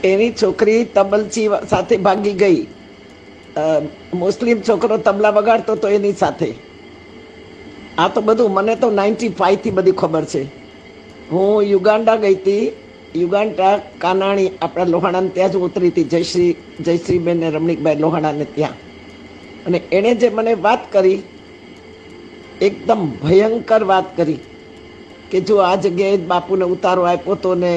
એની છોકરી તબલચી સાથે ભાગી ગઈ. મુસ્લિમ છોકરો તબલા વગાડતો તો એની સાથે. આ તો બધું મને તો 95 થી બધી ખબર છે. હું યુગાન્ડા ગઈ હતી. યુગાન્ડા કાનાણી આપણા લોહાણાને ત્યાં જ ઉતરી હતી, જયશ્રીબેન ને રમણીકભાઈ લોહાણાને ત્યાં. અને એણે જે મને વાત કરી, એકદમ ભયંકર વાત કરી કે જો આ જગ્યાએ જ બાપુને ઉતારો આપ્યો તો ને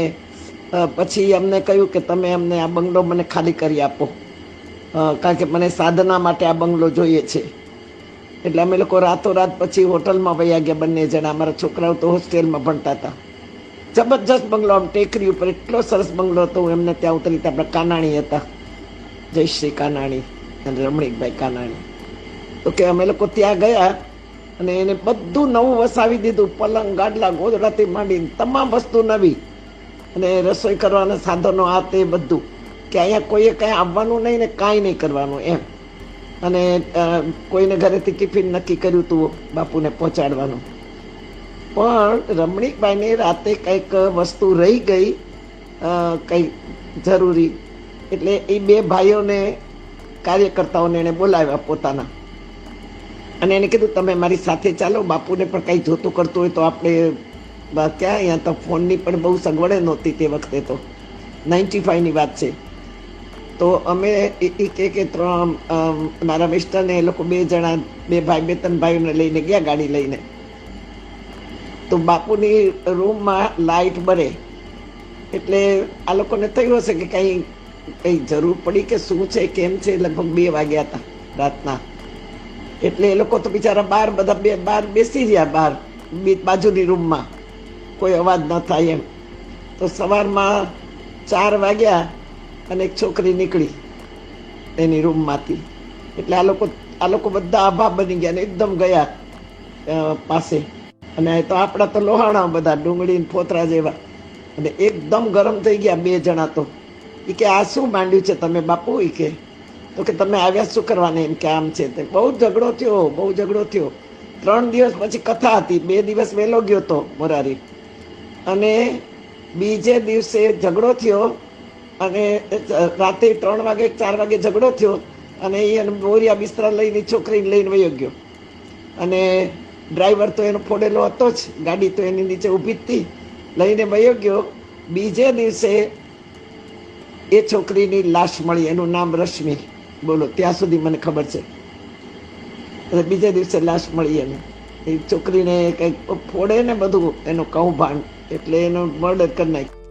પછી અમને કહ્યું કે તમે અમને આ બંગલો મને ખાલી કરી આપો, કારણ કે મને સાધના માટે આ બંગલો જોઈએ છે. એટલે અમે લોકો રાતોરાત પછી હોટલમાં વયા ગયા બંને જણા. અમારા છોકરાઓ તો હોસ્ટેલમાં ભણતા હતા. જબરજસ્ત બંગલો, આમ ટેકરી ઉપર એટલો સરસ બંગલો હતો. હું એમને ત્યાં ઉતરી હતા. આપણા કાનાણી હતા, જયશ્રી કાનાણી અને રમણીકભાઈ કાનાણી. તો કે અમે લોકો ત્યાં ગયા અને એને બધું નવું વસાવી દીધું. પલંગ, ગાડલા, ગોદડાથી માંડીને તમામ વસ્તુ નવી, અને રસોઈ કરવાના સાધનો, આ તે બધું. કે અહીંયા કોઈએ કાંઈ આવવાનું નહીં ને કાંઈ નહીં કરવાનું એમ. અને કોઈને ઘરેથી ટિફિન નક્કી કર્યું હતું બાપુને પહોંચાડવાનું. પણ રમણીકભાઈને રાતે કંઈક વસ્તુ રહી ગઈ, કંઈ જરૂરી. એટલે એ બે ભાઈઓને, કાર્યકર્તાઓને એને બોલાવ્યા પોતાના, અને એને કીધું તમે મારી સાથે ચાલો, બાપુને પણ કંઈ જોતું કરતું હોય તો આપણે ક્યાં, અહીંયા તો ફોનની પણ બહુ સગવડે નહોતી તે વખતે. તો 95ની વાત છે. તો અમે કે મારા મિસ્ટરને એ લોકો બે જણા, બે ત્રણ ભાઈઓને લઈને ગયા ગાડી લઈને. તો બાપુની રૂમમાં લાઇટ બરે એટલે આ લોકોને થયું હશે કે કંઈ જરૂર પડી કે શું છે કેમ છે. લગભગ 2 વાગ્યા હતા રાતના. એટલે એ લોકો તો બિચારા બધા બહાર બેસી રહ્યા, બહાર બાજુની રૂમમાં, કોઈ અવાજ ન થાય એમ. તો સવારમાં 4 વાગ્યા અને એક છોકરી નીકળી એની રૂમમાંથી. એટલે આ લોકો બધા આભા બની ગયા ને એકદમ ગયા પાસે. અને તો આપણા તો લોહાણા બધા, ડુંગળી ફોતરા જેવા, અને એકદમ ગરમ થઈ ગયા 2 જણા. તો એ કે આ શું માંડ્યું છે તમે બાપુ? એ કે તો કે તમે આવ્યા શું કરવાને? એમ કે આમ છે તે. બહુ ઝઘડો થયો. 3 દિવસ પછી કથા હતી. 2 દિવસ વહેલો ગયો તો મોરારી, અને બીજે દિવસે ઝઘડો થયો. અને રાતે 3 વાગે 4 વાગે ઝઘડો થયો. અને એ બોરિયા બિસ્તરા લઈને છોકરીને લઈને વયો ગયો. અને ડ્રાઈવર તો એનો ફોડેલો હતો જ, ગાડી તો એની નીચે ઊભી જ હતી, લઈને વયો ગયો. બીજે દિવસે એ છોકરીની લાશ મળી. એનું નામ રશ્મિ. બોલો, ત્યાં સુધી મને ખબર છે. બીજે દિવસે લાશ મળી એને. એ છોકરીને કંઈક ફોડે ને બધું, એનું કૌભાંડ, એટલે એનું મર્ડર કરી નાખ્યું.